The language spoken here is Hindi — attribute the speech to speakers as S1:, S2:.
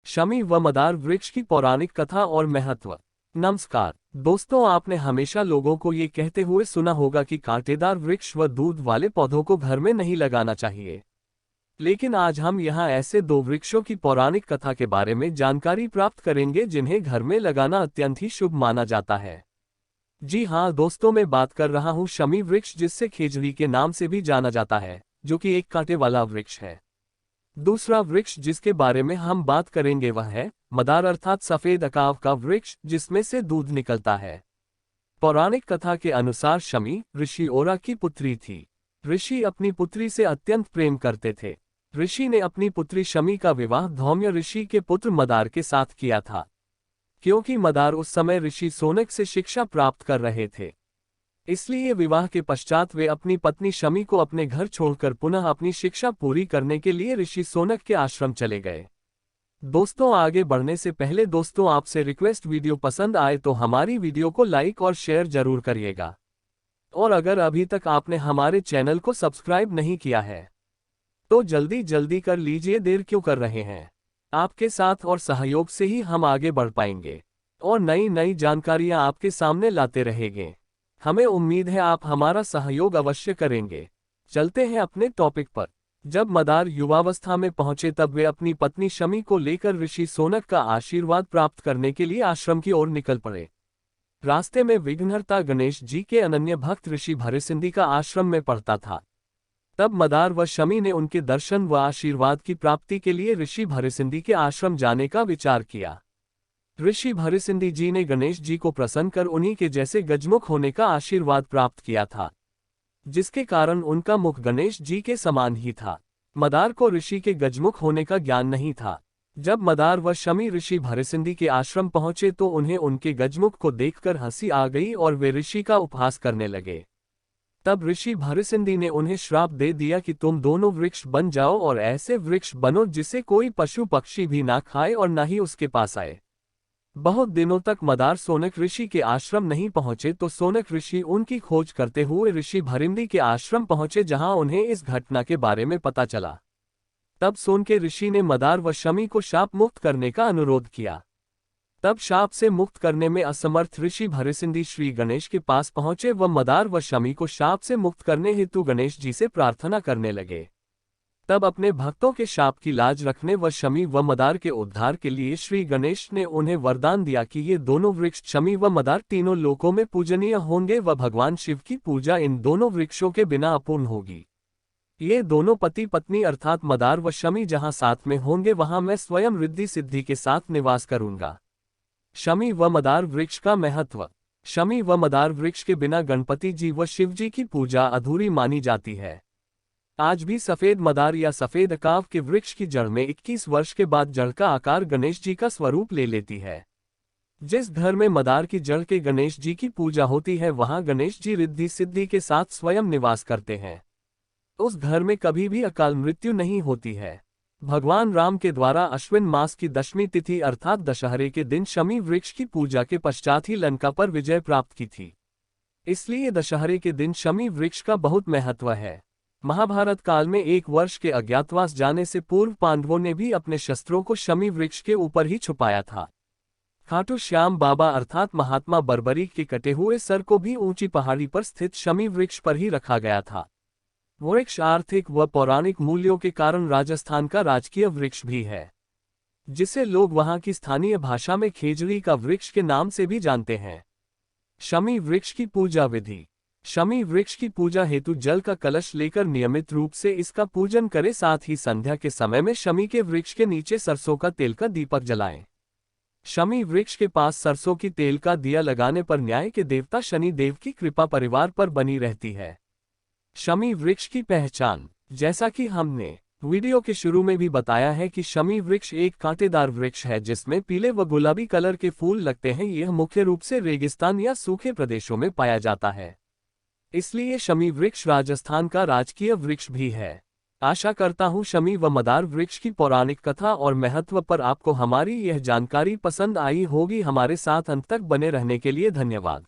S1: शमी व मदार वृक्ष की पौराणिक कथा और महत्व। नमस्कार दोस्तों, आपने हमेशा लोगों को ये कहते हुए सुना होगा कि कांटेदार वृक्ष व दूध वाले पौधों को घर में नहीं लगाना चाहिए। लेकिन आज हम यहाँ ऐसे दो वृक्षों की पौराणिक कथा के बारे में जानकारी प्राप्त करेंगे जिन्हें घर में लगाना अत्यंत ही शुभ माना जाता है। जी हाँ दोस्तों, मैं बात कर रहा हूँ शमी वृक्ष, जिससे खेजड़ी के नाम से भी जाना जाता है, जो कि एक कांटे वाला वृक्ष है। दूसरा वृक्ष जिसके बारे में हम बात करेंगे वह है मदार अर्थात सफेद अकाव का वृक्ष, जिसमें से दूध निकलता है। पौराणिक कथा के अनुसार शमी ऋषि ओरा की पुत्री थी। ऋषि अपनी पुत्री से अत्यंत प्रेम करते थे। ऋषि ने अपनी पुत्री शमी का विवाह धौम्य ऋषि के पुत्र मदार के साथ किया था, क्योंकि मदार उस समय ऋषि सोनक से शिक्षा प्राप्त कर रहे थे। इसलिए विवाह के पश्चात वे अपनी पत्नी शमी को अपने घर छोड़कर पुनः अपनी शिक्षा पूरी करने के लिए ऋषि सोनक के आश्रम चले गए। दोस्तों, आगे बढ़ने से पहले दोस्तों आपसे रिक्वेस्ट, वीडियो पसंद आए तो हमारी वीडियो को लाइक और शेयर जरूर करिएगा। और अगर अभी तक आपने हमारे चैनल को सब्सक्राइब नहीं किया है तो जल्दी जल्दी कर लीजिए, देर क्यों कर रहे हैं। आपके साथ और सहयोग से ही हम आगे बढ़ पाएंगे और नई नई जानकारियां आपके सामने लाते रहेंगे। हमें उम्मीद है आप हमारा सहयोग अवश्य करेंगे। चलते हैं अपने टॉपिक पर। जब मदार युवावस्था में पहुंचे तब वे अपनी पत्नी शमी को लेकर ऋषि सोनक का आशीर्वाद प्राप्त करने के लिए आश्रम की ओर निकल पड़े। रास्ते में विघ्नहर्ता गणेश जी के अनन्य भक्त ऋषि भरसिंधी का आश्रम में पड़ता था। तब मदार व शमी ने उनके दर्शन व आशीर्वाद की प्राप्ति के लिए ऋषि भरसिंधी के आश्रम जाने का विचार किया। ऋषि भरसिंधी जी ने गणेश जी को प्रसन्न कर उन्हीं के जैसे गजमुख होने का आशीर्वाद प्राप्त किया था, जिसके कारण उनका मुख गणेश जी के समान ही था। मदार को ऋषि के गजमुख होने का ज्ञान नहीं था। जब मदार व शमी ऋषि भरसिंधी के आश्रम पहुंचे तो उन्हें उनके गजमुख को देखकर हंसी आ गई और वे ऋषि का उपहास करने लगे। तब ऋषि भरसिंधी ने उन्हें श्राप दे दिया कि तुम दोनों वृक्ष बन जाओ और ऐसे वृक्ष बनो जिसे कोई पशु पक्षी भी ना खाए और न ही उसके पास आए। बहुत दिनों तक मदार सोनक ऋषि के आश्रम नहीं पहुंचे तो सोनक ऋषि उनकी खोज करते हुए ऋषि भरिंदी के आश्रम पहुंचे, जहां उन्हें इस घटना के बारे में पता चला। तब सोनके ऋषि ने मदार व शमी को शाप मुक्त करने का अनुरोध किया। तब शाप से मुक्त करने में असमर्थ ऋषि भरसिंधी श्री गणेश के पास पहुंचे व मदार व शमी को शाप से मुक्त करने हेतु गणेश जी से प्रार्थना करने लगे। तब अपने भक्तों के शाप की लाज रखने व शमी व मदार के उद्धार के लिए श्री गणेश ने उन्हें वरदान दिया कि ये दोनों वृक्ष शमी व मदार तीनों लोकों में पूजनीय होंगे व भगवान शिव की पूजा इन दोनों वृक्षों के बिना अपूर्ण होगी। ये दोनों पति पत्नी अर्थात मदार व शमी जहाँ साथ में होंगे वहाँ मैं स्वयं रिद्धि सिद्धि के साथ निवास करूंगा। शमी व मदार वृक्ष का महत्व। शमी व मदार वृक्ष के बिना गणपति जी व शिव जी की पूजा अधूरी मानी जाती है। आज भी सफेद मदार या सफेद अकाव के वृक्ष की जड़ में 21 वर्ष के बाद जड़ का आकार गणेश जी का स्वरूप ले लेती है। जिस घर में मदार की जड़ के गणेश जी की पूजा होती है वहां गणेश जी रिद्धि सिद्धि के साथ स्वयं निवास करते हैं। उस घर में कभी भी अकाल मृत्यु नहीं होती है। भगवान राम के द्वारा अश्विन मास की दशमी तिथि अर्थात दशहरे के दिन शमी वृक्ष की पूजा के पश्चात ही लंका पर विजय प्राप्त की थी। इसलिए दशहरे के दिन शमी वृक्ष का बहुत महत्व है। महाभारत काल में 1 वर्ष के अज्ञातवास जाने से पूर्व पांडवों ने भी अपने शस्त्रों को शमी वृक्ष के ऊपर ही छुपाया था। खाटू श्याम बाबा अर्थात महात्मा बर्बरीक के कटे हुए सर को भी ऊंची पहाड़ी पर स्थित शमी वृक्ष पर ही रखा गया था। वृक्ष आर्थिक व पौराणिक मूल्यों के कारण राजस्थान का राजकीय वृक्ष भी है, जिसे लोग वहां की स्थानीय भाषा में खेजड़ी का वृक्ष के नाम से भी जानते हैं। शमी वृक्ष की पूजा विधि। शमी वृक्ष की पूजा हेतु जल का कलश लेकर नियमित रूप से इसका पूजन करें। साथ ही संध्या के समय में शमी के वृक्ष के नीचे सरसों का तेल का दीपक जलाएं। शमी वृक्ष के पास सरसों की तेल का दिया लगाने पर न्याय के देवता शनि देव की कृपा परिवार पर बनी रहती है। शमी वृक्ष की पहचान। जैसा कि हमने वीडियो के शुरू में भी बताया है कि शमी वृक्ष एक कांटेदार वृक्ष है जिसमें पीले व गुलाबी कलर के फूल लगते हैं। यह मुख्य रूप से रेगिस्तान या सूखे प्रदेशों में पाया जाता है, इसलिए शमी वृक्ष राजस्थान का राजकीय वृक्ष भी है। आशा करता हूँ शमी व मदार वृक्ष की पौराणिक कथा और महत्व पर आपको हमारी यह जानकारी पसंद आई होगी। हमारे साथ अंत तक बने रहने के लिए धन्यवाद।